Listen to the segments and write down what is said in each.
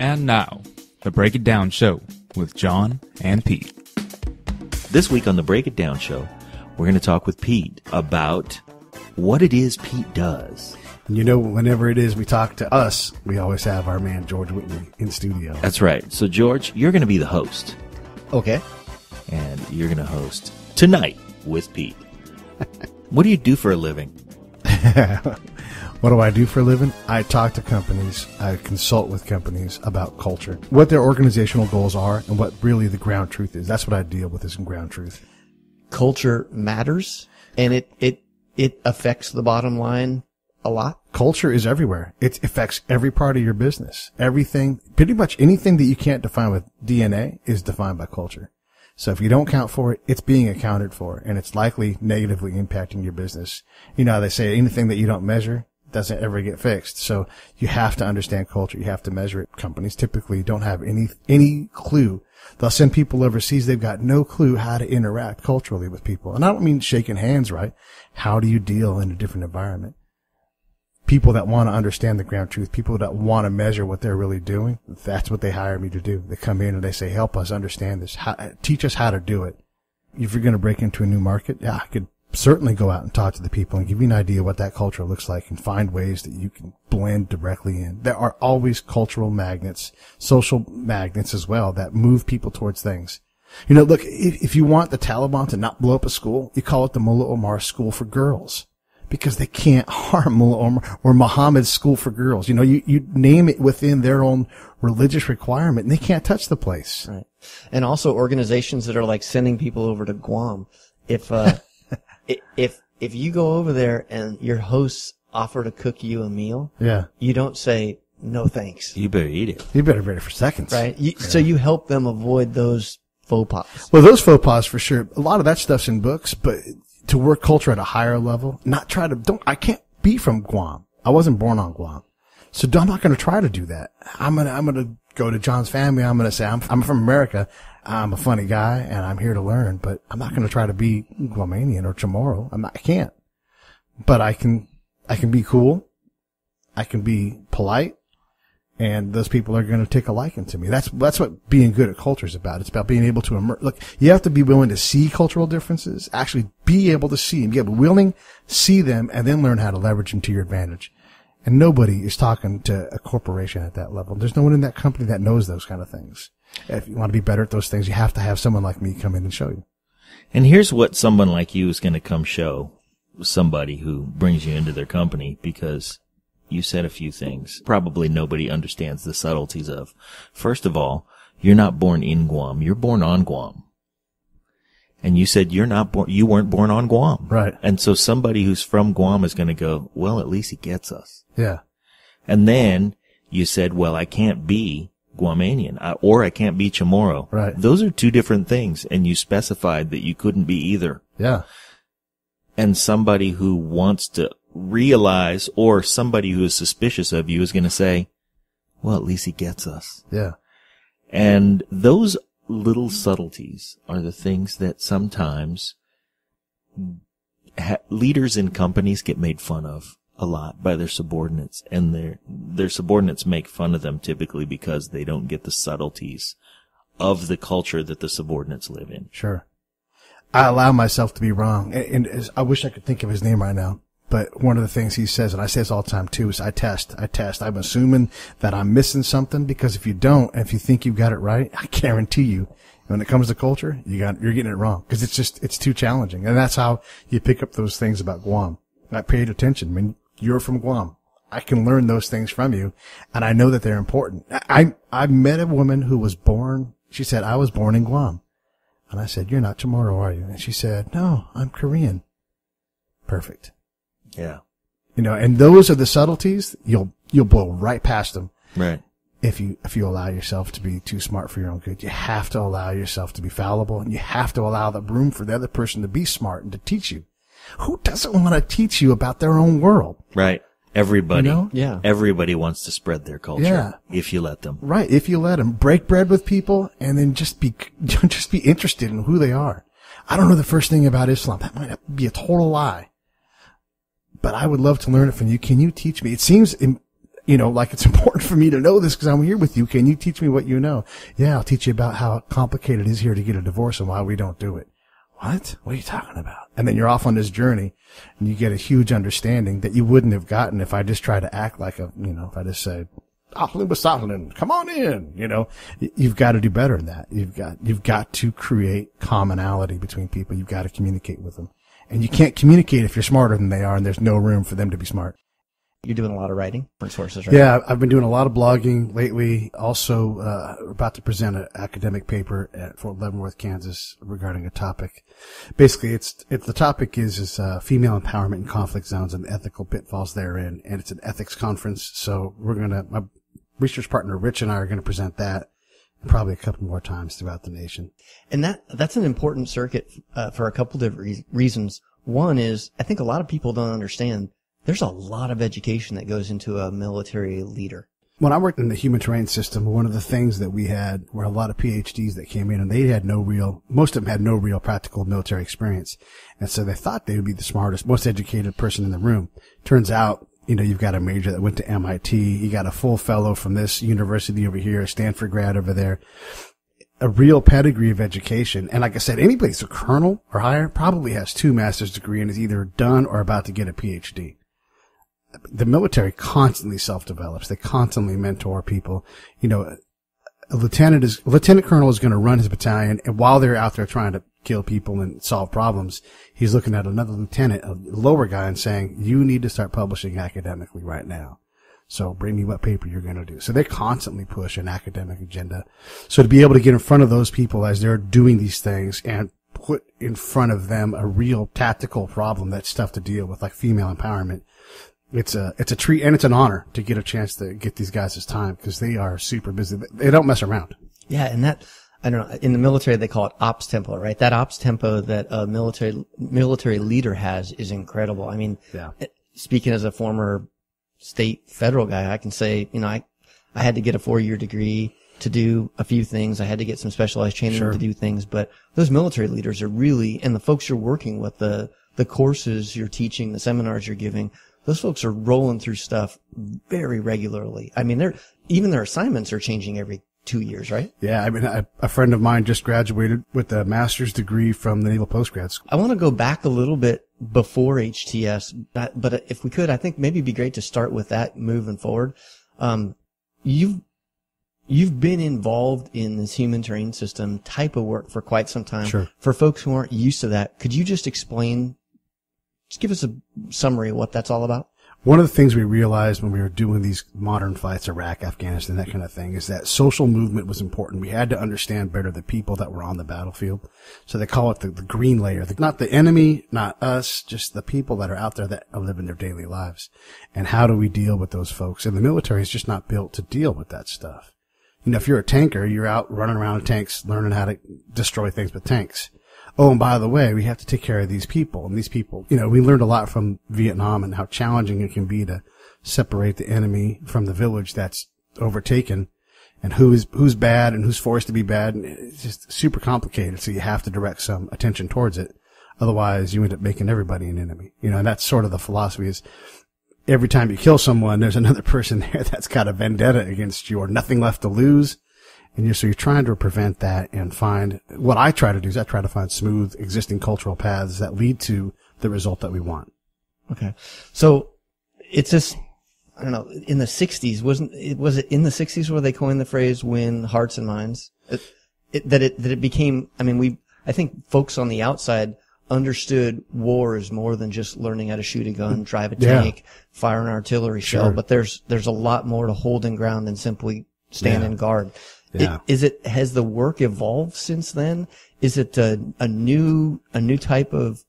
And now, the Break It Down Show with John and Pete. This week on the Break It Down Show, we're going to talk with Pete about what it is Pete does. You know, whenever it is we talk to us, we always have our man George Whitney in studio. That's right. So, George, you're going to be the host. Okay. And you're going to host Tonight with Pete. What do you do for a living? What do I do for a living? I talk to companies. I consult with companies about culture, what their organizational goals are, and what really the ground truth is. That's what I deal with, is ground truth. Culture matters, and it affects the bottom line a lot. Culture is everywhere. It affects every part of your business. Everything, pretty much anything that you can't define with DNA is defined by culture. So if you don't count for it, it's being accounted for, and it's likely negatively impacting your business. You know how they say anything that you don't measure doesn't ever get fixed. So you have to understand culture. You have to measure it. Companies typically don't have any clue. They'll send people overseas. They've got no clue how to interact culturally with people. And I don't mean shaking hands, right? How do you deal in a different environment? People that want to understand the ground truth, people that want to measure what they're really doing, that's what they hire me to do. They come in and they say, help us understand this. Teach us how to do it. If you're going to break into a new market, yeah, I could certainly go out and talk to the people and give you an idea what that culture looks like and find ways that you can blend directly in. There are always cultural magnets, social magnets as well, that move people towards things. You know, look, if you want the Taliban to not blow up a school, you call it the Mullah Omar School for Girls, because they can't harm Mullah Omar or Muhammad's School for Girls. You know, you name it within their own religious requirement, and they can't touch the place. Right. And also organizations that are like sending people over to Guam. If you go over there and your hosts offer to cook you a meal, yeah, you don't say no thanks. You better eat it. You better be ready for seconds. Right? So you help them avoid those faux pas. Well, those faux pas for sure. A lot of that stuff's in books, but to work culture at a higher level, I can't be from Guam. I wasn't born on Guam. So I'm not going to try to do that. I'm going to go to John's family. I'm going to say, I'm from America. I'm a funny guy and I'm here to learn, but I'm not going to try to be Guamanian or Chamorro. I can't. But I can be cool. I can be polite. And those people are going to take a liking to me. That's what being good at culture is about. It's about being able to immerse. Look, you have to be willing to see cultural differences, actually be able to see them, be willing, see them, and then learn how to leverage them to your advantage. And nobody is talking to a corporation at that level. There's no one in that company that knows those kind of things. If you want to be better at those things, you have to have someone like me come in and show you. And here's what someone like you is going to come show somebody who brings you into their company, because you said a few things probably nobody understands the subtleties of. First of all, you're not born in Guam. You're born on Guam. And you said you weren't born on Guam. Right. And so somebody who's from Guam is going to go, well, at least he gets us. Yeah. And then you said, well, I can't be Guamanian, or I can't be Chamorro. Right. Those are two different things, and you specified that you couldn't be either. Yeah. And somebody who wants to realize, or somebody who is suspicious of you, is going to say, well, at least he gets us. Yeah. And those little subtleties are the things that sometimes leaders in companies get made fun of a lot by their subordinates, and their subordinates make fun of them typically because they don't get the subtleties of the culture that the subordinates live in. Sure. I allow myself to be wrong, and I wish I could think of his name right now, but one of the things he says, and I say this all the time too, is I test. I'm assuming that I'm missing something, because if you don't, and if you think you've got it right, I guarantee you, when it comes to culture, you're getting it wrong, because it's too challenging. And that's how you pick up those things about Guam. I paid attention. I mean, you're from Guam. I can learn those things from you, and I know that they're important. I met a woman who was born, she said, I was born in Guam. And I said, you're not Chamorro, are you? And she said, no, I'm Korean. Perfect. Yeah. You know, and those are the subtleties. You'll blow right past them. Right. If you allow yourself to be too smart for your own good. You have to allow yourself to be fallible, and you have to allow the room for the other person to be smart and to teach you. Who doesn't want to teach you about their own world? Right. Everybody. You know? Yeah. Everybody wants to spread their culture. Yeah. If you let them. Right. If you let them break bread with people, and then just be interested in who they are. I don't know the first thing about Islam. That might be a total lie. But I would love to learn it from you. Can you teach me? It seems like it's important for me to know this because I'm here with you. Can you teach me what you know? Yeah, I'll teach you about how complicated it is here to get a divorce and why we don't do it. What? What are you talking about? And then you're off on this journey and you get a huge understanding that you wouldn't have gotten if I just try to act like if I just say, come on in, you've got to do better than that. You've got to create commonality between people. You've got to communicate with them. And you can't communicate if you're smarter than they are and there's no room for them to be smart. You're doing a lot of writing for sources, right? Yeah, I've been doing a lot of blogging lately. Also, we're about to present an academic paper at Fort Leavenworth, Kansas regarding a topic. Basically, the topic is female empowerment in conflict zones and ethical pitfalls therein. And it's an ethics conference. So my research partner Rich and I are going to present that probably a couple more times throughout the nation. And that's an important circuit, for a couple different reasons. One is, I think a lot of people don't understand there's a lot of education that goes into a military leader. When I worked in the human terrain system, one of the things that we had were a lot of PhDs that came in and most of them had no real practical military experience. And so they thought they would be the smartest, most educated person in the room. Turns out, you've got a major that went to MIT. You got a full fellow from this university over here, a Stanford grad over there. A real pedigree of education. And like I said, anybody that's a colonel or higher probably has 2 master's degree and is either done or about to get a PhD. The military constantly self-develops. They constantly mentor people. A lieutenant colonel is going to run his battalion, and while they're out there trying to kill people and solve problems, he's looking at another lieutenant, a lower guy, and saying, you need to start publishing academically right now. So bring me what paper you're going to do. So they constantly push an academic agenda. So to be able to get in front of those people as they're doing these things and put in front of them a real tactical problem that's tough to deal with, like female empowerment, it's a treat, and it's an honor to get a chance to get these guys' time because they are super busy. They don't mess around. Yeah, and I don't know, in the military they call it ops tempo, right? That ops tempo that a military leader has is incredible. I mean, yeah. Speaking as a former state federal guy, I can say, I had to get a 4-year degree to do a few things. I had to get some specialized training to do things, but those military leaders are really, and the folks you're working with, the courses you're teaching, the seminars you're giving, those folks are rolling through stuff very regularly. I mean, even their assignments are changing every 2 years, right? Yeah. I mean, a friend of mine just graduated with a master's degree from the Naval Postgrad School. I want to go back a little bit before HTS, but if we could, I think maybe it'd be great to start with that moving forward. You've been involved in this human terrain system type of work for quite some time. Sure. For folks who aren't used to that, could you just give us a summary of what that's all about? One of the things we realized when we were doing these modern fights, Iraq, Afghanistan, that kind of thing, is that social movement was important. We had to understand better the people that were on the battlefield. So they call it the green layer. Not the enemy, not us, just the people that are out there that are living their daily lives. And how do we deal with those folks? And the military is just not built to deal with that stuff. If you're a tanker, you're out running around in tanks, learning how to destroy things with tanks. Oh, and by the way, we have to take care of these people. And these people, we learned a lot from Vietnam and how challenging it can be to separate the enemy from the village that's overtaken and who's bad and who's forced to be bad. And it's just super complicated. So you have to direct some attention towards it. Otherwise, you end up making everybody an enemy. And that's sort of the philosophy is every time you kill someone, there's another person there that's got a vendetta against you or nothing left to lose. And so you're trying to prevent that and find, what I try to do is I try to find smooth existing cultural paths that lead to the result that we want. Okay. So it's this, I don't know, in the 60s, was it in the 60s where they coined the phrase win hearts and minds? That it became, I think folks on the outside understood war is more than just learning how to shoot a gun, drive a tank, fire an artillery shell, but there's a lot more to holding ground than simply stand in guard. Yeah. Has the work evolved since then? Is it a new type of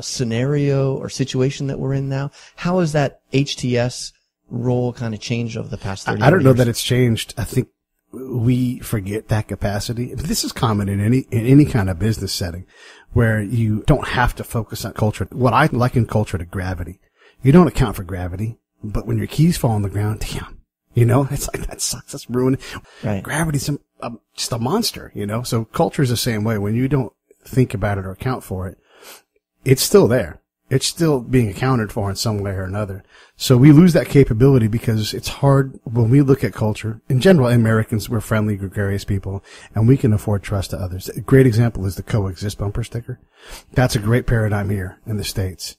scenario or situation that we're in now? How has that HTS role kind of changed over the past 30 years? I don't know that it's changed. I think we forget that capacity. This is common in any kind of business setting where you don't have to focus on culture. What I liken culture to gravity. You don't account for gravity, but when your keys fall on the ground, damn. It's like, that sucks. That's ruined. Right. Gravity's just a monster, So culture is the same way. When you don't think about it or account for it, it's still there. It's still being accounted for in some way or another. So we lose that capability because it's hard when we look at culture. In general, Americans, we're friendly, gregarious people, and we can afford trust to others. A great example is the coexist bumper sticker. That's a great paradigm here in the States.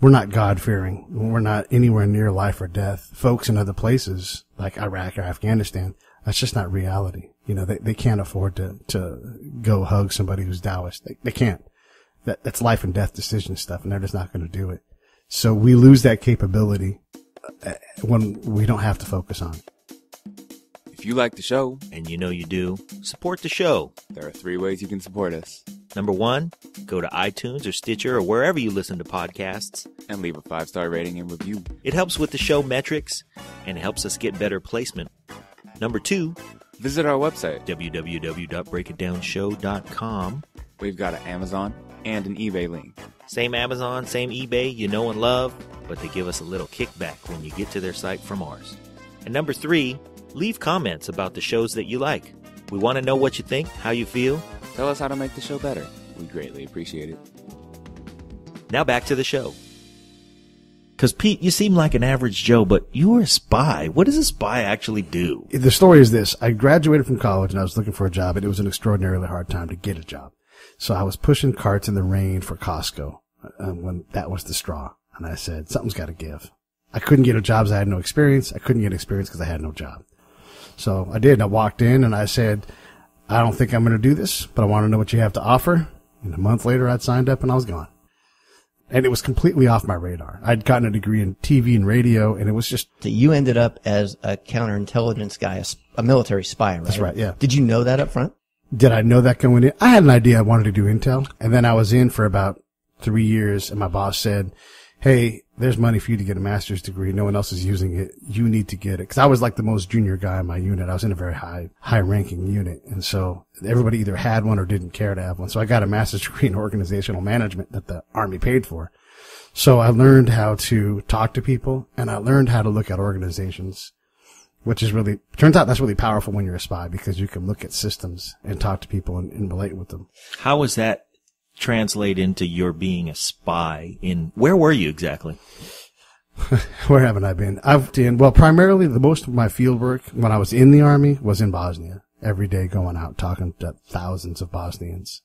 We're not God-fearing. We're not anywhere near life or death. Folks in other places, like Iraq or Afghanistan, that's just not reality. You know, they can't afford to go hug somebody who's Taoist. They can't. That's life and death decision stuff, and they're just not going to do it. So we lose that capability when we don't have to focus on it. If you like the show, and you know you do, support the show. there are 3 ways you can support us. Number 1, go to iTunes or Stitcher or wherever you listen to podcasts. And leave a 5-star rating and review. It helps with the show metrics and helps us get better placement. Number 2, Visit our website. www.breakitdownshow.com. We've got an Amazon and an eBay link. Same Amazon, same eBay you know and love, but they give us a little kickback when you get to their site from ours. And number 3, leave comments about the shows that you like. We want to know what you think, how you feel. Tell us how to make the show better. We greatly appreciate it. Now back to the show. Because, Pete, you seem like an average Joe, but you were a spy. What does a spy actually do? The story is this. I graduated from college and I was looking for a job, and it was an extraordinarily hard time to get a job. So I was pushing carts in the rain for Costco when that was the straw. And I said, something's got to give. I couldn't get a job because I had no experience. I couldn't get experience because I had no job. So I did. I walked in and I said, I don't think I'm going to do this, but I want to know what you have to offer. And a month later, I'd signed up and I was gone. And it was completely off my radar. I'd gotten a degree in TV and radio, and it was just... So you ended up as a counterintelligence guy, a military spy, right? That's right, yeah. Did you know that up front? Did I know that going in? I had an idea I wanted to do intel, and then I was in for about 3 years, and my boss said, hey, there's money for you to get a master's degree. No one else is using it. You need to get it. Because I was like the most junior guy in my unit. I was in a very high-ranking unit, and so everybody either had one or didn't care to have one. So I got a master's degree in organizational management that the Army paid for. So I learned how to talk to people, and I learned how to look at organizations, which is really, turns out that's really powerful when you're a spy, because you can look at systems and talk to people and relate with them. How was that translate into your being a spy where were you exactly? Where haven't I been? Primarily the most of my field work when I was in the Army was in Bosnia. Every day going out talking to thousands of Bosnians.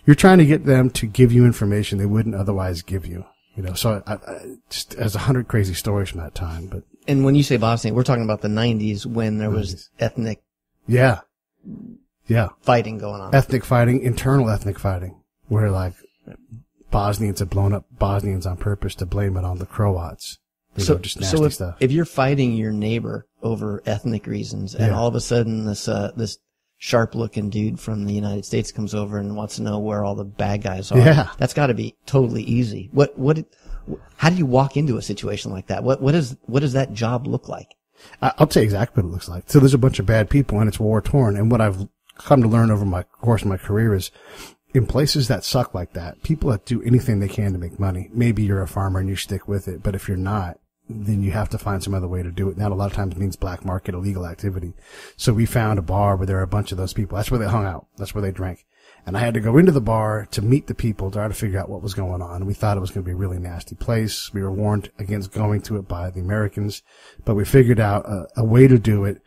You're trying to get them to give you information they wouldn't otherwise give you. You know, so I just, there's 100 crazy stories from that time, but. And when you say Bosnia, we're talking about the 90s when there was ethnic. Yeah. Fighting going on. Ethnic fighting, internal ethnic fighting. Where, like, Bosnians had blown up Bosnians on purpose to blame it on the Croats. Just nasty stuff. If you're fighting your neighbor over ethnic reasons, and all of a sudden this sharp-looking dude from the United States comes over and wants to know where all the bad guys are, that's got to be totally easy. How do you walk into a situation like that? What does that job look like? I'll tell you exactly what it looks like. So there's a bunch of bad people and it's war-torn, and what I've come to learn over my course of my career is, in places that suck like that, people that do anything they can to make money. Maybe you're a farmer and you stick with it, but if you're not, then you have to find some other way to do it. That a lot of times means black market, illegal activity. So we found a bar where there are a bunch of those people. That's where they hung out. That's where they drank. And I had to go into the bar to meet the people, to try to figure out what was going on. And we thought it was going to be a really nasty place. We were warned against going to it by the Americans, but we figured out a way to do it.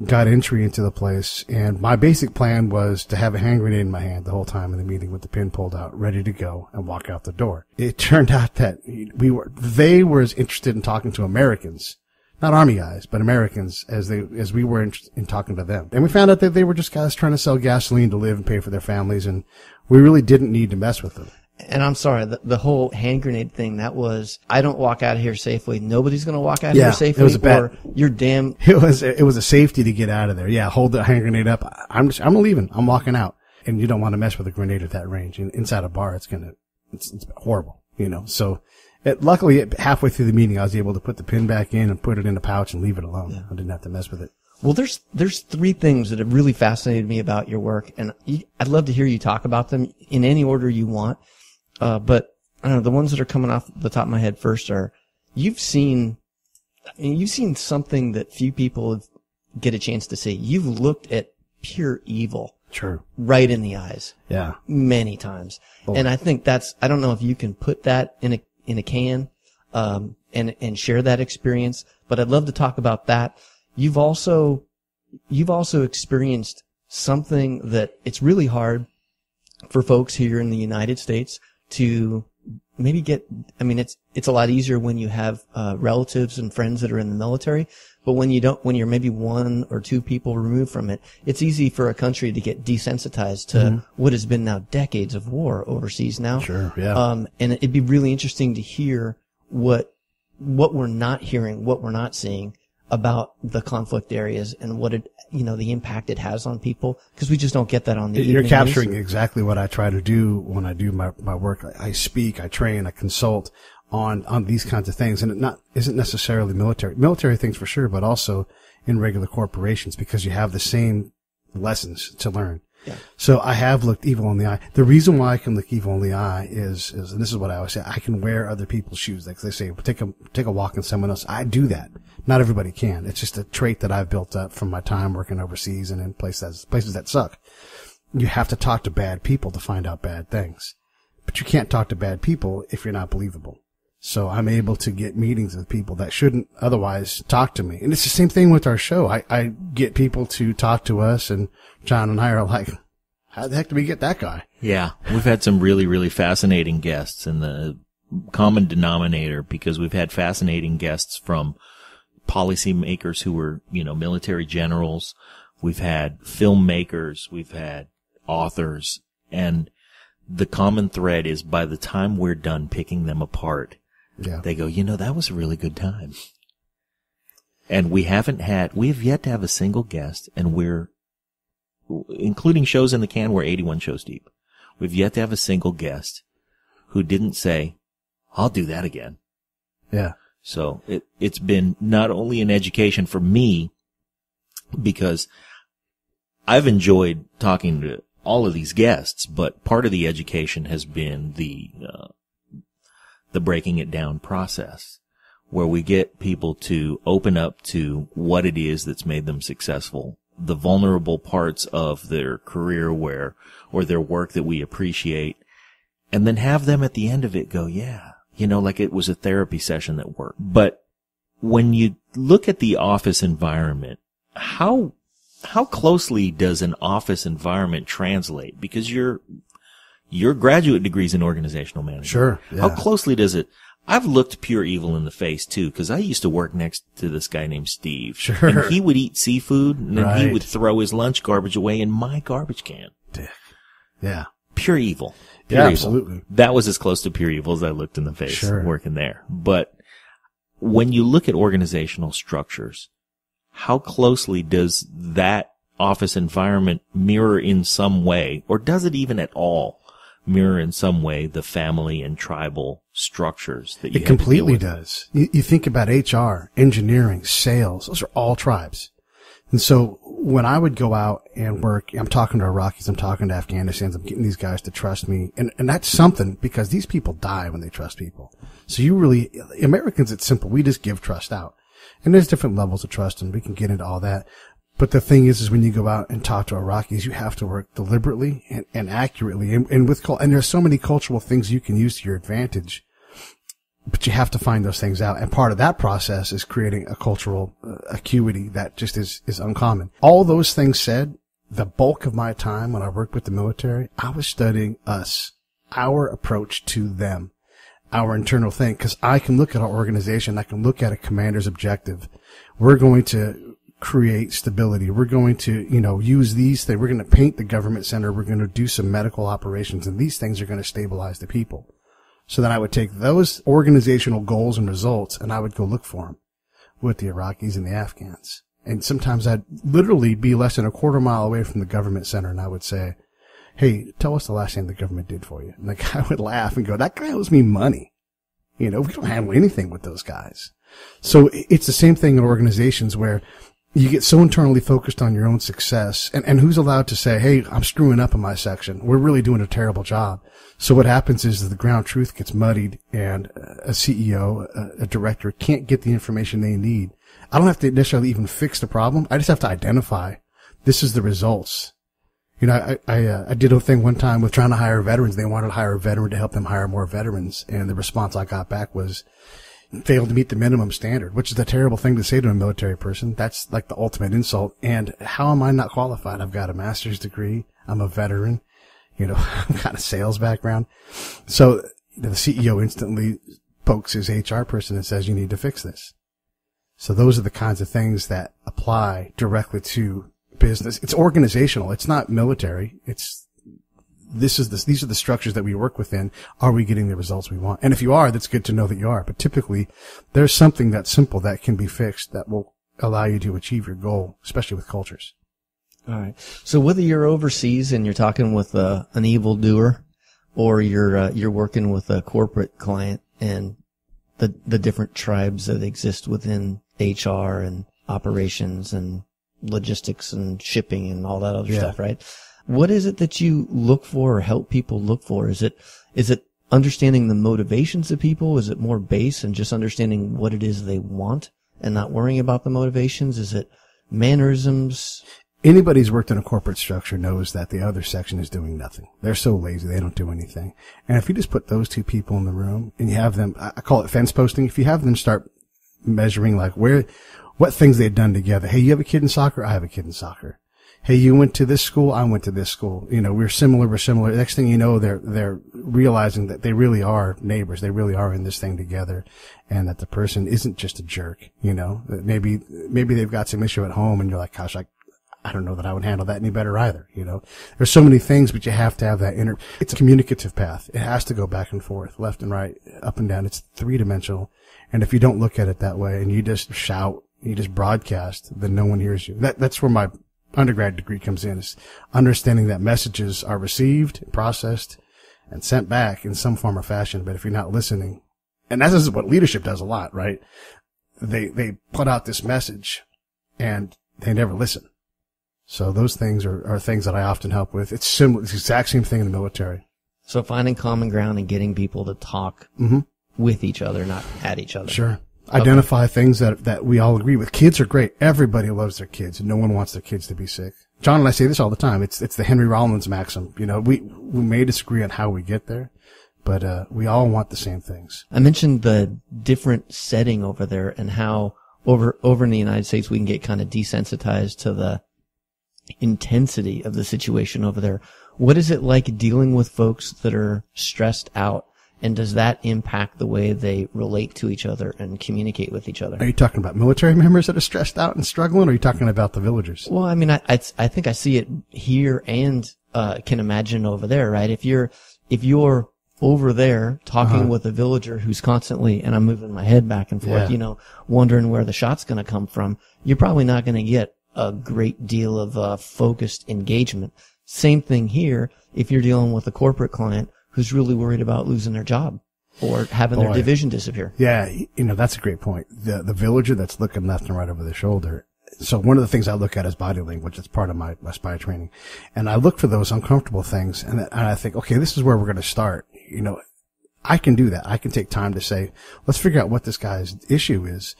Got entry into the place, and my basic plan was to have a hand grenade in my hand the whole time in the meeting with the pin pulled out, ready to go and walk out the door. It turned out that they were as interested in talking to Americans, not Army guys, but Americans, as we were in talking to them. And we found out that they were just guys trying to sell gasoline to live and pay for their families, and we really didn't need to mess with them. And I'm sorry, the whole hand grenade thing, that was, I don't walk out of here safely. Nobody's going to walk out of here safely. It was a bet. Or you're damn. It was a safety to get out of there. Yeah, hold the hand grenade up. I'm leaving. I'm walking out. And you don't want to mess with a grenade at that range. And inside a bar, it's horrible, you know. So, luckily, halfway through the meeting, I was able to put the pin back in and put it in a pouch and leave it alone. Yeah. I didn't have to mess with it. Well, there's 3 things that have really fascinated me about your work, and I'd love to hear you talk about them in any order you want. But I don't know, the ones that are coming off the top of my head first are, you've seen something that few people get a chance to see. You've looked at pure evil. Sure. Right in the eyes. Yeah. Many times. Oh. And I think I don't know if you can put that in in a can, and share that experience. But I'd love to talk about that. You've also experienced something that it's really hard for folks here in the United States to maybe get. I mean, it's a lot easier when you have relatives and friends that are in the military, but when you're maybe one or two people removed from it, it's easy for a country to get desensitized to what has been now decades of war overseas now. Sure, yeah. And it'd be really interesting to hear what we're not hearing, what we're not seeing about the conflict areas and what the impact it has on people, because we just don't get that on the You're evening capturing news. exactly what I try to do when I do my work. I speak, I train, I consult on these kinds of things, and it isn't necessarily military things for sure, but also in regular corporations, because you have the same lessons to learn. Yeah. So I have looked evil in the eye. The reason why I can look evil in the eye is, and this is what I always say, I can wear other people's shoes. Like they say, take a walk in someone else. I do that. Not everybody can. It's just a trait that I've built up from my time working overseas and in places that suck. You have to talk to bad people to find out bad things, but you can't talk to bad people if you're not believable. So I'm able to get meetings with people that shouldn't otherwise talk to me. And it's the same thing with our show. I get people to talk to us, and John and I are like, how the heck did we get that guy? Yeah. We've had some really, really fascinating guests, and the common denominator, because we've had fascinating guests from policymakers who were, military generals. We've had filmmakers. We've had authors. And the common thread is, by the time we're done picking them apart, they go, that was a really good time. And we have yet to have a single guest, and we're, including shows in the can, we're 81 shows deep. We've yet to have a single guest who didn't say, I'll do that again. Yeah. So it's been not only an education for me, because I've enjoyed talking to all of these guests, but part of the education has been the breaking it down process, where we get people to open up to what it is that's made them successful, the vulnerable parts of their career or their work that we appreciate, and then have them at the end of it go, like it was a therapy session that worked. But when you look at the office environment, how closely does an office environment translate? Because your graduate degree's in organizational management. Sure. Yeah. How closely does it? I've looked pure evil in the face too, because I used to work next to this guy named Steve. Sure. And he would eat seafood, and then he Right. would throw his lunch garbage away in my garbage can. Yeah. Pure evil. Pure Yeah, evil. absolutely. That was as close to pure evil as I looked in the face Sure. working there. But when you look at organizational structures, how closely does that office environment mirror in some way, or does it even at all mirror in some way the family and tribal structures that you It have to deal completely with? does. You think about HR, engineering, sales, those are all tribes. And so when I would go out and work, I'm talking to Iraqis, I'm talking to Afghanistans, I'm getting these guys to trust me. And that's something, because these people die when they trust people. So Americans, it's simple. We just give trust out. And there's different levels of trust, and we can get into all that. But the thing is when you go out and talk to Iraqis, you have to work deliberately and accurately, and there's so many cultural things you can use to your advantage. But you have to find those things out. And part of that process is creating a cultural acuity that just is uncommon. All those things said, the bulk of my time when I worked with the military, I was studying us, our approach to them, our internal thing. Because I can look at our organization, I can look at a commander's objective. We're going to create stability. We're going to, use these things. We're going to paint the government center. We're going to do some medical operations, and these things are going to stabilize the people. So then I would take those organizational goals and results, and I would go look for them with the Iraqis and the Afghans. And sometimes I'd literally be less than a quarter mile away from the government center, and I would say, hey, tell us the last thing the government did for you. And the guy would laugh and go, that guy owes me money. We don't handle anything with those guys. So it's the same thing in organizations where you get so internally focused on your own success, and who's allowed to say, hey, I'm screwing up in my section. We're really doing a terrible job. So what happens is that the ground truth gets muddied, and a CEO, a director can't get the information they need. I don't have to necessarily even fix the problem. I just have to identify this is the results. You know, I did a thing one time with trying to hire veterans. They wanted to hire a veteran to help them hire more veterans. And the response I got back was, failed to meet the minimum standard, which is a terrible thing to say to a military person. That's like the ultimate insult. And how am I not qualified? I've got a master's degree. I'm a veteran. You know, I've got a sales background. So the CEO instantly pokes his HR person and says, you need to fix this. So those are the kinds of things that apply directly to business. It's organizational. It's not military. These are the structures that we work within. Are we getting the results we want? And if you are, that's good to know that you are. But typically, there's something that's simple that can be fixed that will allow you to achieve your goal, especially with cultures. All right. So whether you're overseas and you're talking with an evildoer, or you're working with a corporate client and the different tribes that exist within HR and operations and logistics and shipping and all that other stuff, right? What is it that you look for or help people look for? Is it understanding the motivations of people? Is it more base and just understanding what it is they want and not worrying about the motivations? Is it mannerisms? Anybody who's worked in a corporate structure knows that the other section is doing nothing. They're so lazy, they don't do anything. And if you just put those two people in the room and you have them, I call it fence posting, if you have them start measuring like what things they've done together. Hey, you have a kid in soccer? I have a kid in soccer. Hey, you went to this school? I went to this school. You know, we're similar. Next thing you know, they're realizing that they really are neighbors. They really are in this thing together, and that the person isn't just a jerk. You know, maybe they've got some issue at home and you're like, gosh, I don't know that I would handle that any better either. You know, there's so many things, but you have to have that it's a communicative path. It has to go back and forth, left and right, up and down. It's 3-dimensional. And if you don't look at it that way and you just shout, you just broadcast, then no one hears you. That's where my undergrad degree comes in, is understanding that messages are received, processed, and sent back in some form or fashion. But if you're not listening, and this is what leadership does a lot, right? They put out this message and they never listen. So those things are things that I often help with. It's similar. It's the exact same thing in the military. So finding common ground and getting people to talk with each other, not at each other. Sure. Identify things that we all agree with. Kids are great. Everybody loves their kids, and no one wants their kids to be sick. John and I say this all the time. It's the Henry Rollins maxim. You know, we may disagree on how we get there, but we all want the same things. I mentioned the different setting over there and how over in the United States we can get kind of desensitized to the intensity of the situation over there. What is it like dealing with folks that are stressed out? And does that impact the way they relate to each other and communicate with each other? Are you talking about military members that are stressed out and struggling, or are you talking about the villagers? Well, I mean, I think I see it here and can imagine over there, right? If you're over there talking with a villager who's constantly, and I'm moving my head back and forth, you know, wondering where the shot's going to come from, you're probably not going to get a great deal of focused engagement. Same thing here if you're dealing with a corporate client who's really worried about losing their job or having their division disappear. Yeah, you know, that's a great point. The villager that's looking left and right over their shoulder. So one of the things I look at is body language. It's part of my spy training. And I look for those uncomfortable things, and I think, okay, this is where we're going to start. You know, I can do that. I can take time to say, let's figure out what this guy's issue is,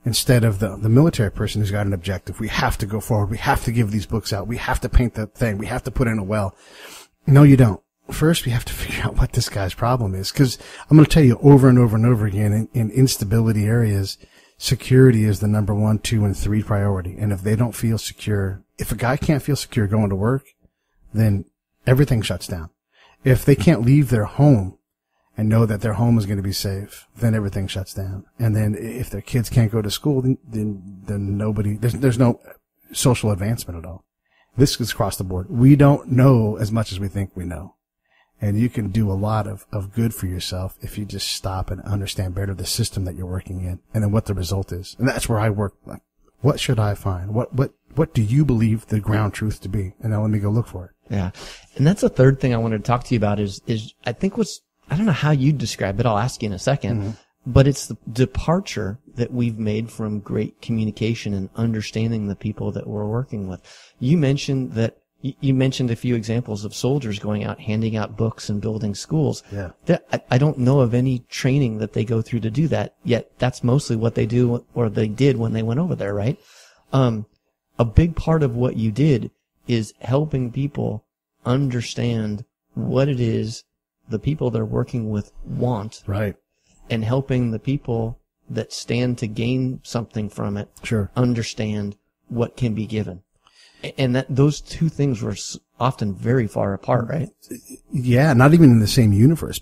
instead of the military person who's got an objective. We have to go forward. We have to give these books out. We have to paint that thing. We have to put in a well. No, you don't. First, we have to figure out what this guy's problem is, because I'm going to tell you over and over and over again, in instability areas, security is the number 1, 2, and 3 priority. And if they don't feel secure, if a guy can't feel secure going to work, then everything shuts down. If they can't leave their home and know that their home is going to be safe, then everything shuts down. And then if their kids can't go to school, then nobody, there's no social advancement at all. This is across the board. We don't know as much as we think we know. And you can do a lot of good for yourself if you just stop and understand better the system that you're working in, and then what the result is. And that's where I work. Like, what should I find? What do you believe the ground truth to be? And then let me go look for it. Yeah. And that's the third thing I wanted to talk to you about is I think I don't know how you describe it. I'll ask you in a second, but it's the departure that we've made from great communication and understanding the people that we're working with. You mentioned a few examples of soldiers going out, handing out books and building schools. Yeah. I don't know of any training that they go through to do that, yet that's mostly what they do or they did when they went over there, right? A big part of what you did is helping people understand what it is the people they're working with want, Right. and helping the people that stand to gain something from it Sure. understand what can be given. And that those two things were often very far apart, right? Yeah, not even in the same universe.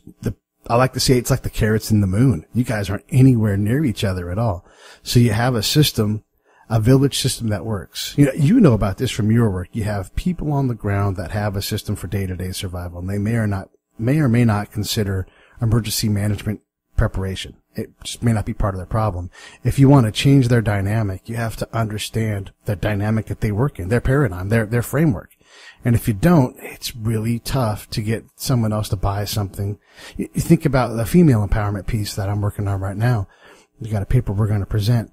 I like to say it's like the carrots and the moon. You guys aren't anywhere near each other at all. So you have a system, a village system that works. You know about this from your work. You have people on the ground that have a system for day-to-day survival, and they may or may not consider emergency management preparation. It just may not be part of their problem. If you want to change their dynamic, you have to understand the dynamic that they work in, their paradigm, their framework. And if you don't, it's really tough to get someone else to buy something. You think about the female empowerment piece that I'm working on right now. You got a paper we're going to present.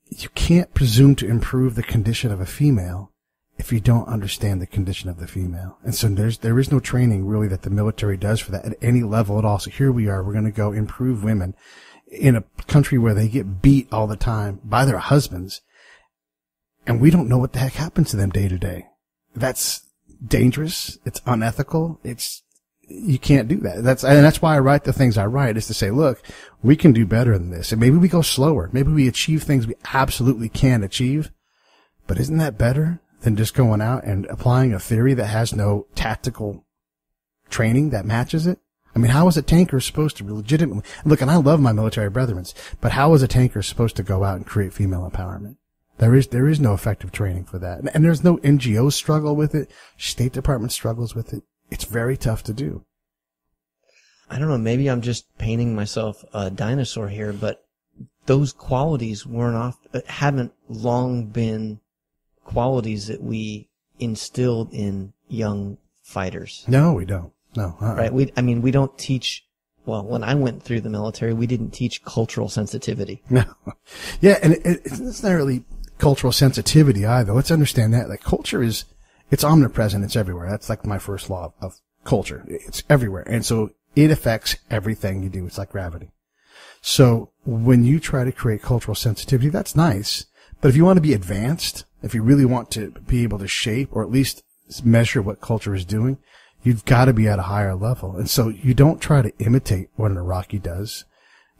You can't presume to improve the condition of a female if you don't understand the condition of the female. And so there is no training really that the military does for that at any level at all. So here we are. We're going to go improve women in a country where they get beat all the time by their husbands. And we don't know what the heck happens to them day to day. That's dangerous. It's unethical. You can't do that. That's why I write the things I write, is to say, look, we can do better than this. And maybe we go slower. Maybe we achieve things we absolutely can achieve. But isn't that better than just going out and applying a theory that has no tactical training that matches it? I mean, how is a tanker supposed to legitimately look? And I love my military brethren, but how is a tanker supposed to go out and create female empowerment? There is no effective training for that. And there's no NGO struggle with it. State Department struggles with it. It's very tough to do. I don't know, maybe I'm just painting myself a dinosaur here, but those qualities haven't long been qualities that we instilled in young fighters. No, we don't. No. Right? We don't teach, well, when I went through the military, we didn't teach cultural sensitivity. No. Yeah, and it's not really cultural sensitivity either. Let's understand that. Like, culture it's omnipresent. It's everywhere. That's like my first law of culture. It's everywhere. And so it affects everything you do. It's like gravity. So when you try to create cultural sensitivity, that's nice. But if you want to be advanced, if you really want to be able to shape or at least measure what culture is doing, you've got to be at a higher level. And so you don't try to imitate what an Iraqi does.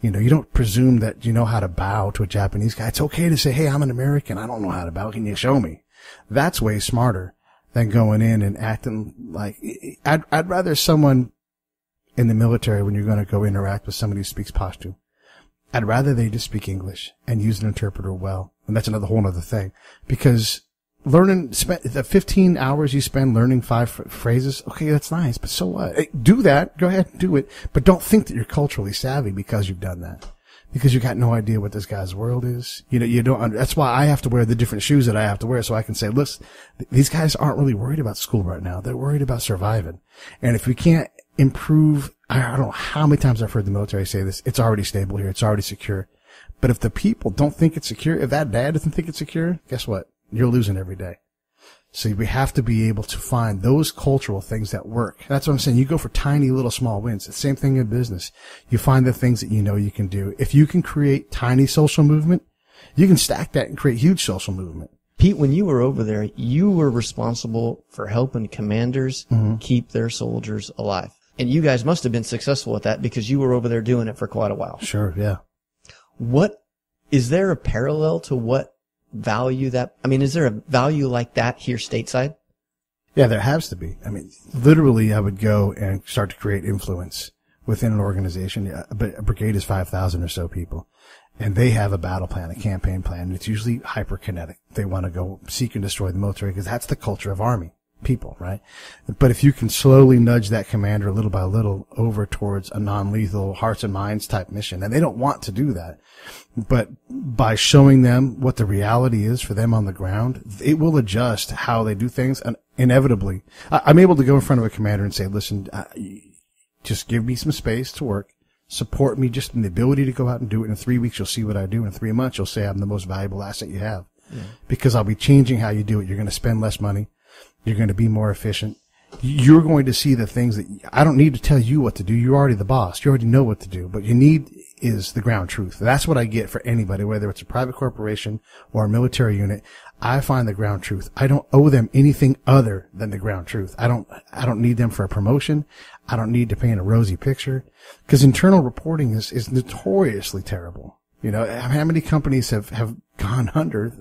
You don't presume that you know how to bow to a Japanese guy. It's okay to say, hey, I'm an American. I don't know how to bow. Can you show me? That's way smarter than going in and acting like, I'd rather someone in the military, when you're going to go interact with somebody who speaks Pashto, I'd rather they just speak English and use an interpreter well. And that's another whole other thing, because the 15 hours you spend learning 5 phrases, okay, that's nice, but so what? Hey, do that. Go ahead and do it. But don't think that you're culturally savvy because you've done that. Because you got no idea what this guy's world is. You don't, that's why I have to wear the different shoes that I have to wear, so I can say, look, these guys aren't really worried about school right now. They're worried about surviving. And if we can't improve, I don't know how many times I've heard the military say this, it's already stable here. It's already secure. But if the people don't think it's secure, if that dad doesn't think it's secure, guess what? You're losing every day. So we have to be able to find those cultural things that work. That's what I'm saying. You go for tiny little small wins. It's the same thing in business. You find the things that you can do. If you can create tiny social movement, you can stack that and create huge social movement. Pete, when you were over there, you were responsible for helping commanders keep their soldiers alive. And you guys must have been successful at that because you were over there doing it for quite a while. Sure, yeah. Is there a parallel to what value is there a value like that here stateside? Yeah, there has to be. Literally, I would go and start to create influence within an organization. A brigade is 5,000 or so people, and they have a battle plan, a campaign plan, and it's usually hyperkinetic. They want to go seek and destroy the military because that's the culture of Army people, right? But if you can slowly nudge that commander little by little over towards a non-lethal hearts and minds type mission, and they don't want to do that, but by showing them what the reality is for them on the ground, it will adjust how they do things. And inevitably, I'm able to go in front of a commander and say, listen, just give me some space to work, support me just in the ability to go out and do it. In 3 weeks, you'll see what I do. In 3 months, you'll say I'm the most valuable asset you have, because I'll be changing how you do it. You're going to spend less money. You're going to be more efficient. You're going to see the things that I don't need to tell you what to do. You're already the boss. You already know what to do. But you need is the ground truth. That's what I get for anybody, whether it's a private corporation or a military unit. I find the ground truth. I don't owe them anything other than the ground truth. I don't need them for a promotion. I don't need to paint a rosy picture, because internal reporting is notoriously terrible. You know, how many companies have gone under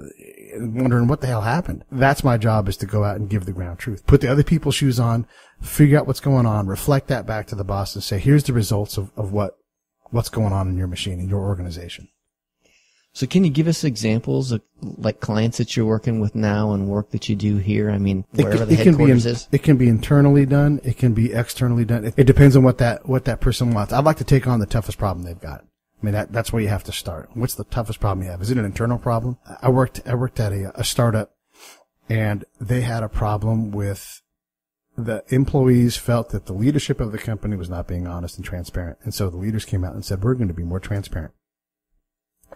wondering what the hell happened? That's my job, is to go out and give the ground truth. Put the other people's shoes on, figure out what's going on, reflect that back to the boss and say, here's the results of what's going on in your machine, in your organization. So can you give us examples of like clients that you're working with now and work that you do here? I mean, wherever the headquarters is. It can be internally done. It can be externally done. It depends on what that person wants. I'd like to take on the toughest problem they've got. I mean, that's where you have to start. What's the toughest problem you have? Is it an internal problem? I worked at a startup, and they had a problem with the employees felt that the leadership of the company was not being honest and transparent. And so the leaders came out and said, we're going to be more transparent.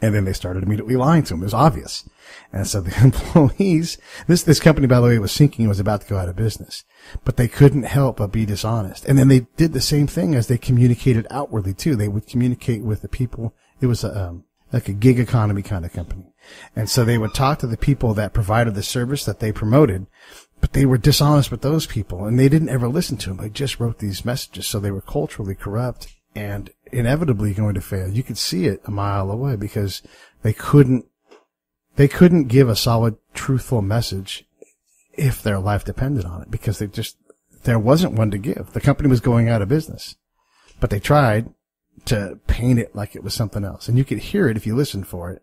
And then they started immediately lying to him. It was obvious. And so the employees, this company, by the way, was sinking and was about to go out of business, but they couldn't help but be dishonest. And then they did the same thing as they communicated outwardly too. They would communicate with the people. It was like a gig economy kind of company. And so they would talk to the people that provided the service that they promoted, but they were dishonest with those people, and they didn't ever listen to them. They just wrote these messages. So they were culturally corrupt and inevitably going to fail. You could see it a mile away, because they couldn't give a solid, truthful message if their life depended on it, because there wasn't one to give. The company was going out of business, but they tried to paint it like it was something else. And you could hear it if you listened for it.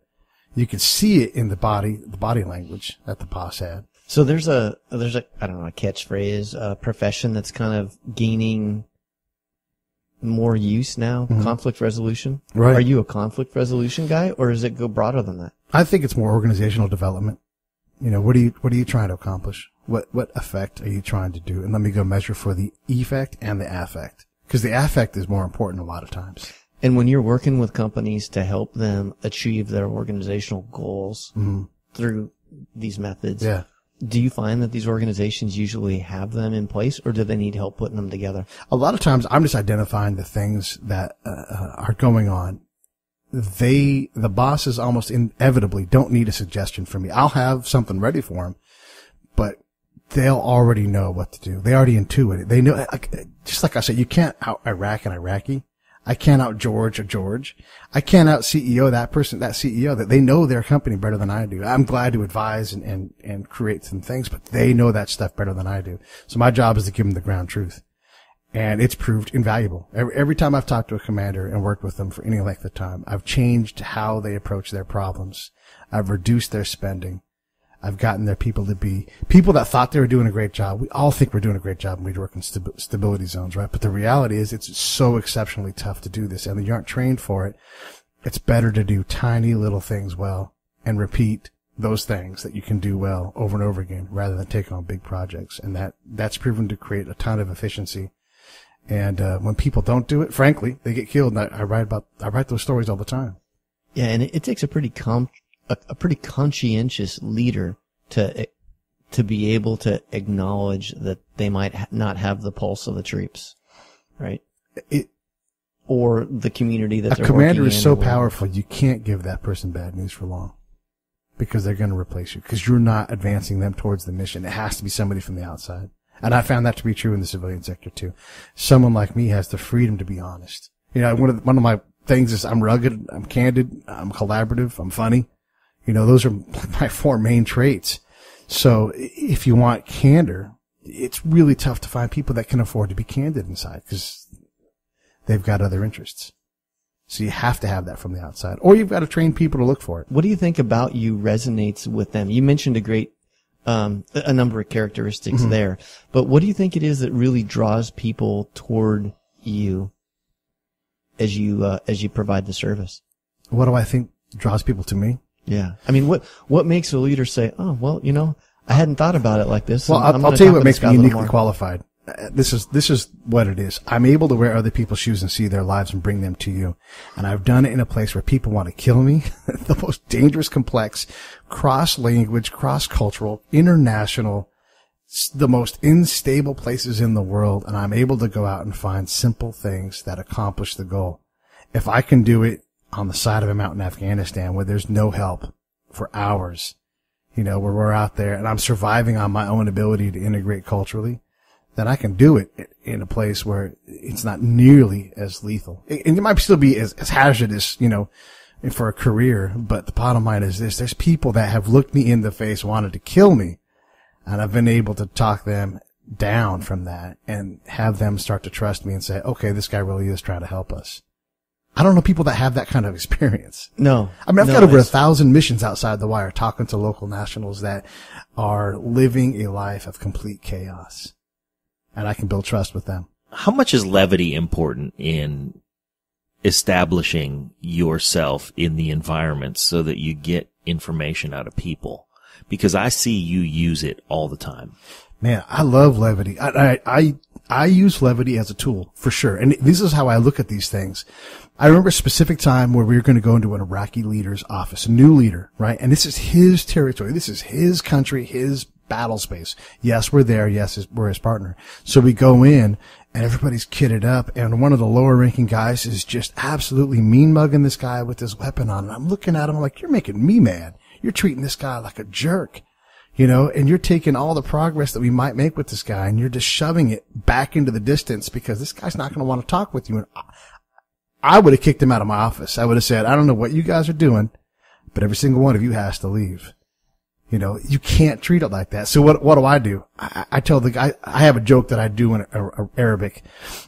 You could see it in the body language that the boss had. So there's a, I don't know, a catchphrase, a profession that's kind of gaining more use now, conflict resolution. Right. Are you a conflict resolution guy, or does it go broader than that? I think it's more organizational development. You know, what are you trying to accomplish? What effect are you trying to do? And let me go measure for the effect and the affect, because the affect is more important a lot of times. And when you're working with companies to help them achieve their organizational goals through these methods, yeah. Do you find that these organizations usually have them in place, or do they need help putting them together? A lot of times I'm just identifying the things that are going on. The bosses almost inevitably don't need a suggestion from me. I'll have something ready for them, but they'll already know what to do. They already intuit it. They know, just like I said, you can't out Iraq an Iraqi. I can't out George a George. I can't out CEO that person, that CEO, that they know their company better than I do. I'm glad to advise and create some things, but they know that stuff better than I do. So my job is to give them the ground truth. And it's proved invaluable. Every time I've talked to a commander and worked with them for any length of time, I've changed how they approach their problems. I've reduced their spending. I've gotten their people to be people that thought they were doing a great job. We all think we're doing a great job when we work in stability zones, right? But the reality is it's so exceptionally tough to do this, and when you aren't trained for it, it's better to do tiny little things well and repeat those things that you can do well over and over again rather than take on big projects. And that's proven to create a ton of efficiency. And when people don't do it, frankly, they get killed. And I write those stories all the time. Yeah, and it takes a pretty conscientious leader to be able to acknowledge that they might not have the pulse of the troops, right? Or the community that they're working in. A commander is so powerful, you can't give that person bad news for long, because they're going to replace you, because you're not advancing them towards the mission. It has to be somebody from the outside. And I found that to be true in the civilian sector too. Someone like me has the freedom to be honest. You know, one of my things is I'm rugged, I'm candid, I'm collaborative, I'm funny. You know, those are my four main traits. So if you want candor, it's really tough to find people that can afford to be candid inside, because they've got other interests. So you have to have that from the outside, or you've got to train people to look for it. What do you think about you resonates with them? You mentioned a number of characteristics there, but what do you think it is that really draws people toward you as you provide the service? What do I think draws people to me? Yeah. I mean, what makes a leader say, oh, well, you know, I hadn't thought about it like this. Well, I'll tell you what makes me uniquely qualified. This is what it is. I'm able to wear other people's shoes and see their lives and bring them to you. And I've done it in a place where people want to kill me. The most dangerous, complex, cross-language, cross-cultural, international, the most unstable places in the world. And I'm able to go out and find simple things that accomplish the goal. If I can do it on the side of a mountain in Afghanistan where there's no help for hours, where we're out there and I'm surviving on my own ability to integrate culturally, then I can do it in a place where it's not nearly as lethal. And it might still be as hazardous, for a career, but the bottom line is this: there's people that have looked me in the face, wanted to kill me, and I've been able to talk them down from that and have them start to trust me and say, okay, this guy really is trying to help us. I don't know people that have that kind of experience. No. I mean, I've got over 1,000 missions outside the wire talking to local nationals that are living a life of complete chaos. And I can build trust with them. How much is levity important in establishing yourself in the environment so that you get information out of people? Because I see you use it all the time. Man, I love levity. I use levity as a tool for sure. And this is how I look at these things. I remember a specific time where we were going to go into an Iraqi leader's office, a new leader, right? And this is his territory. This is his country, his battle space. Yes, we're there. Yes, we're his partner. So we go in and everybody's kitted up and one of the lower ranking guys is just absolutely mean mugging this guy with his weapon on. And I'm looking at him, I'm like, you're making me mad. You're treating this guy like a jerk. And you're taking all the progress that we might make with this guy and you're just shoving it back into the distance because this guy's not going to want to talk with you. And I would have kicked him out of my office. I would have said, I don't know what you guys are doing, but every single one of you has to leave. You can't treat it like that. So what do? I tell the guy, I have a joke that I do in Arabic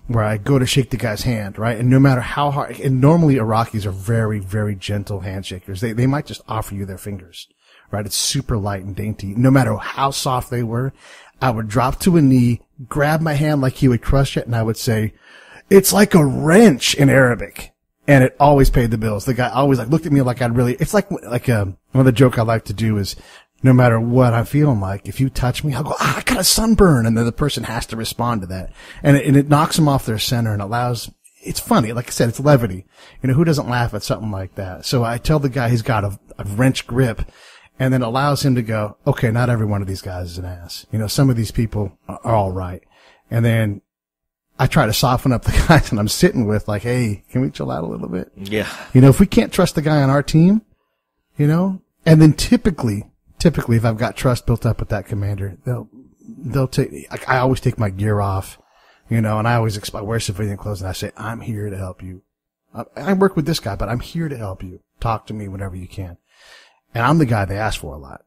where I go to shake the guy's hand, right? And no matter how hard, and normally Iraqis are very, very gentle handshakers. They might just offer you their fingers. Right? It's super light and dainty. No matter how soft they were, I would drop to a knee, grab my hand like he would crush it, and I would say, it's like a wrench in Arabic. And it always paid the bills. The guy always looked at me like it's one of the joke I like to do is no matter what I'm feeling like, if you touch me, I'll go, I got a sunburn. And then the person has to respond to that. And it knocks them off their center and it's funny. Like I said, it's levity. Who doesn't laugh at something like that? So I tell the guy he's got a wrench grip. And then allows him to go, okay, not every one of these guys is an ass. Some of these people are all right. And then I try to soften up the guys that I'm sitting with, like, hey, can we chill out a little bit? Yeah. If we can't trust the guy on our team, and then typically if I've got trust built up with that commander, they'll take, I always take my gear off, and I always wear civilian clothes and I say, I'm here to help you. I work with this guy, but I'm here to help you. Talk to me whenever you can. And I'm the guy they ask for a lot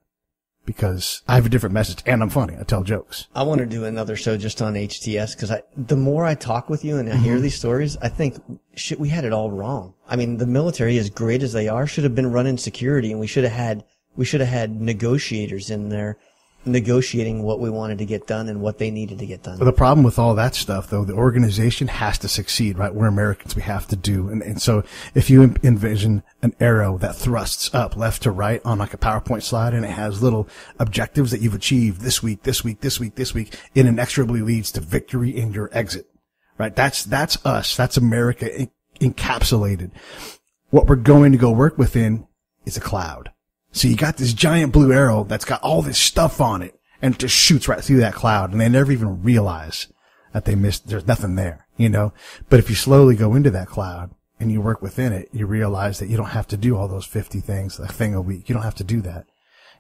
because I have a different message and I'm funny. I tell jokes. I want to do another show just on HTS because the more I talk with you and I hear these stories, I think, shit, we had it all wrong. I mean, the military, as great as they are, should have been running security and we should have had negotiators in there negotiating what we wanted to get done and what they needed to get done. But the problem with all that stuff, though, the organization has to succeed, right? We're Americans. We have to do. And so if you envision an arrow that thrusts up left to right on like a PowerPoint slide and it has little objectives that you've achieved this week, it inexorably leads to victory in your exit, right? That's us. That's America encapsulated. What we're going to go work within is a cloud. So you got this giant blue arrow that's got all this stuff on it and it just shoots right through that cloud and they never even realize that there's nothing there, But if you slowly go into that cloud and you work within it, you realize that you don't have to do all those 50 things, a thing a week. You don't have to do that.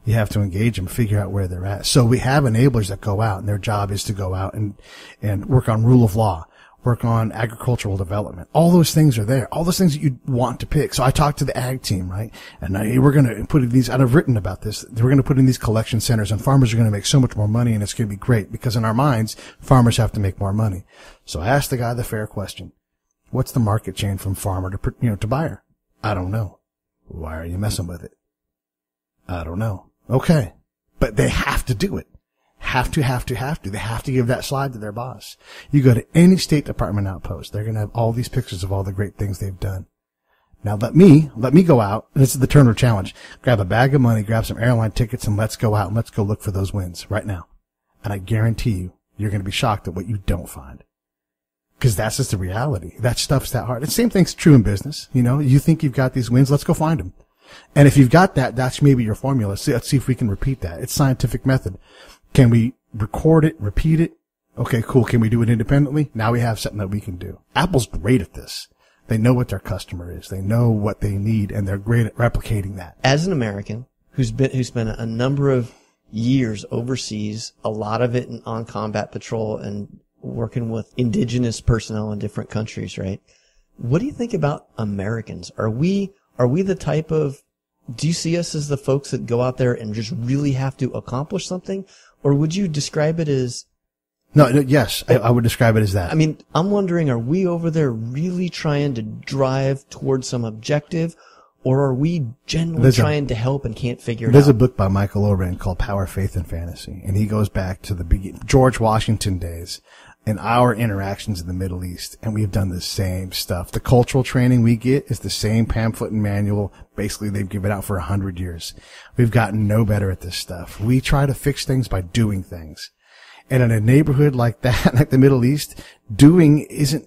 You have to engage them, figure out where they're at. So we have enablers that go out and their job is to go out and work on rule of law. Work on agricultural development. All those things are there. All those things that you want to pick. So I talked to the ag team, right? And we're going to put in these, and I've written about this. We're going to put in these collection centers and farmers are going to make so much more money and it's going to be great because in our minds, farmers have to make more money. So I asked the guy the fair question. What's the market chain from farmer to buyer? I don't know. Why are you messing with it? I don't know. Okay. But they have to do it. Have to. They have to give that slide to their boss. You go to any State Department outpost, they're going to have all these pictures of all the great things they've done. Now let me go out, and this is the Turner Challenge. Grab a bag of money, grab some airline tickets, and let's go out and let's go look for those wins right now. And I guarantee you're going to be shocked at what you don't find. Because that's just the reality. That stuff's that hard. The same thing's true in business. You think you've got these wins, let's go find them. And if you've got that, that's maybe your formula. Let's see if we can repeat that. It's scientific method. Can we record it, repeat it? Okay, cool. Can we do it independently? Now we have something that we can do. Apple's great at this. They know what their customer is. They know what they need, and they're great at replicating that. As an American, who spent a number of years overseas, a lot of it on combat patrol and working with indigenous personnel in different countries, right? What do you think about Americans? Are we the type of, do you see us as the folks that go out there and just really have to accomplish something? Or would you describe it as? No, yes, I would describe it as that. I mean, I'm wondering, are we over there really trying to drive towards some objective? Or are we genuinely trying to help and can't figure it out? There's a book by Michael Oren called Power, Faith, and Fantasy. And he goes back to the George Washington days and our interactions in the Middle East. And we've done the same stuff. The cultural training we get is the same pamphlet and manual. Basically, they've given out for 100 years. We've gotten no better at this stuff. We try to fix things by doing things. And in a neighborhood like that, like the Middle East, doing isn't,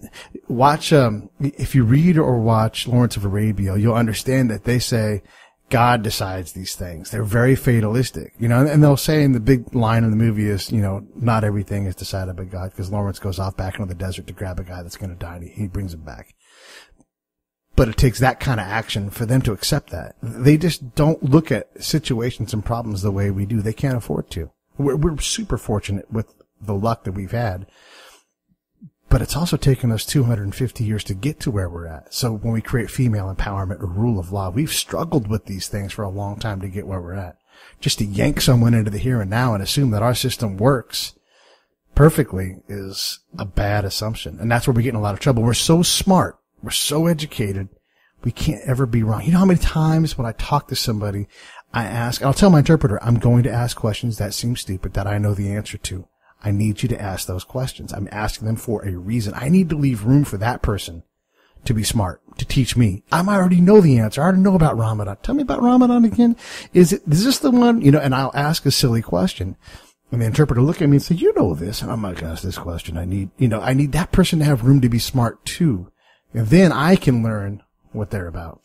if you read or watch Lawrence of Arabia, you'll understand that they say God decides these things. They're very fatalistic, and they'll say in the big line in the movie is, not everything is decided by God, because Lawrence goes off back into the desert to grab a guy that's going to die and he brings him back. But it takes that kind of action for them to accept that. They just don't look at situations and problems the way we do. They can't afford to. We're super fortunate with the luck that we've had, but it's also taken us 250 years to get to where we're at. So when we create female empowerment or rule of law, we've struggled with these things for a long time to get where we're at. Just to yank someone into the here and now and assume that our system works perfectly is a bad assumption. And that's where we get in a lot of trouble. We're so smart. We're so educated. We can't ever be wrong. You know how many times when I talk to somebody, I'll tell my interpreter, I'm going to ask questions that seem stupid that I know the answer to. I need you to ask those questions. I'm asking them for a reason. I need to leave room for that person to be smart, to teach me. I already know the answer. I already know about Ramadan. Tell me about Ramadan again. Is this the one? And I'll ask a silly question. And the interpreter look at me and say, you know this. And I'm not going to ask this question. I need that person to have room to be smart too. And then I can learn what they're about.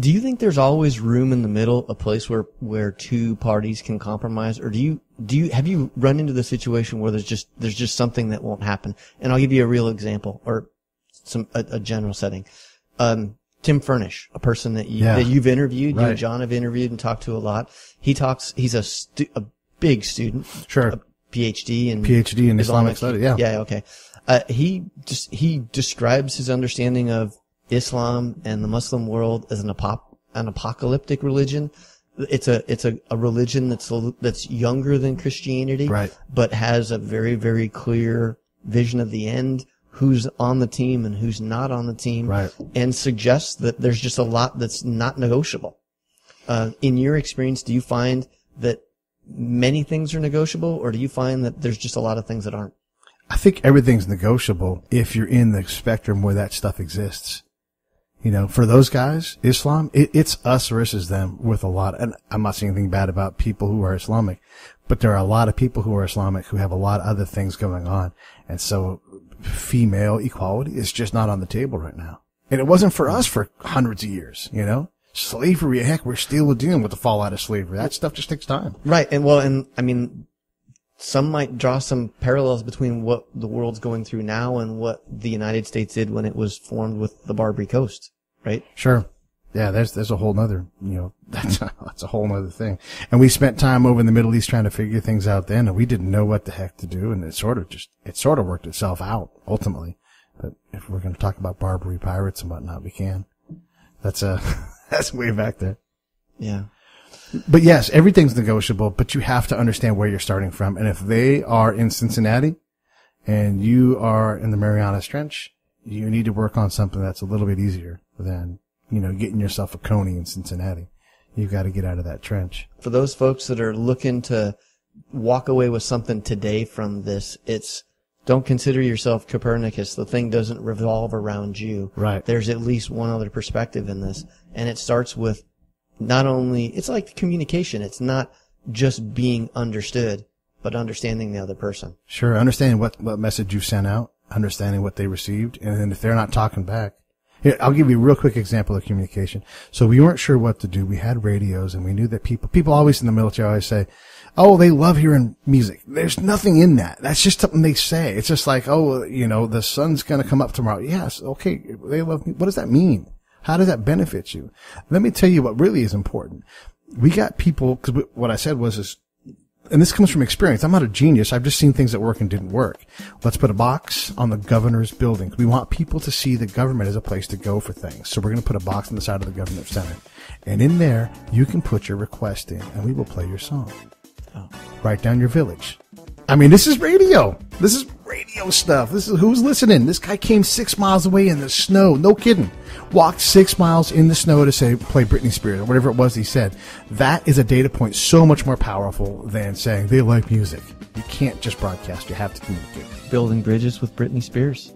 Do you think there's always room in the middle, a place where two parties can compromise, or have you run into the situation where there's just something that won't happen? And I'll give you a real example, or a general setting. Tim Furnish, a person that you've interviewed, right. You and John have interviewed and talked to a lot. He's a big student, sure, a PhD in Islamic studies, yeah. Yeah, okay. He describes his understanding of Islam and the Muslim world as an apocalyptic religion. It's a religion that's younger than Christianity, right, but has a very, very clear vision of the end, who's on the team and who's not on the team, right, and suggests that there's just a lot that's not negotiable. In your experience, do you find that many things are negotiable, or do you find that there's just a lot of things that aren't? I think everything's negotiable if you're in the spectrum where that stuff exists. For those guys, Islam, it's us versus them with a lot. And I'm not saying anything bad about people who are Islamic, but there are a lot of people who are Islamic who have a lot of other things going on. And so female equality is just not on the table right now. And it wasn't for us for hundreds of years, Slavery, heck, we're still dealing with the fallout of slavery. That stuff just takes time. Right. And I mean, some might draw some parallels between what the world's going through now and what the United States did when it was formed with the Barbary Coast, right? Sure. Yeah, there's a whole nother, that's a whole nother thing. And we spent time over in the Middle East trying to figure things out then, and we didn't know what the heck to do, and it sort of worked itself out, ultimately. But if we're going to talk about Barbary pirates and whatnot, we can. That's way back there. Yeah. But yes, everything's negotiable, but you have to understand where you're starting from. And if they are in Cincinnati and you are in the Marianas Trench, you need to work on something that's a little bit easier than, getting yourself a Coney in Cincinnati. You've got to get out of that trench. For those folks that are looking to walk away with something today from this, don't consider yourself Copernicus. The thing doesn't revolve around you. Right. There's at least one other perspective in this. And it starts with not only, it's like communication. It's not just being understood, but understanding the other person. Sure. Understanding what message you've sent out, understanding what they received. And then if they're not talking back. Here, I'll give you a real quick example of communication. So we weren't sure what to do. We had radios and we knew that people always in the military always say, oh, they love hearing music. There's nothing in that. That's just something they say. It's just like, oh, the sun's going to come up tomorrow. Yes. Okay. They love me. What does that mean? How does that benefit you? Let me tell you what really is important. we got people, because what I said was, and this comes from experience. I'm not a genius. I've just seen things that work and didn't work. Let's put a box on the governor's building. We want people to see the government as a place to go for things. So we're going to put a box on the side of the government center. And in there, you can put your request in, and we will play your song. Oh. Write down your village. I mean, this is radio. This is radio stuff. This is who's listening. This guy came 6 miles away in the snow. No kidding. Walked 6 miles in the snow to say, play Britney Spears or whatever it was he said. That is a data point so much more powerful than saying they like music. You can't just broadcast. You have to communicate. Building bridges with Britney Spears.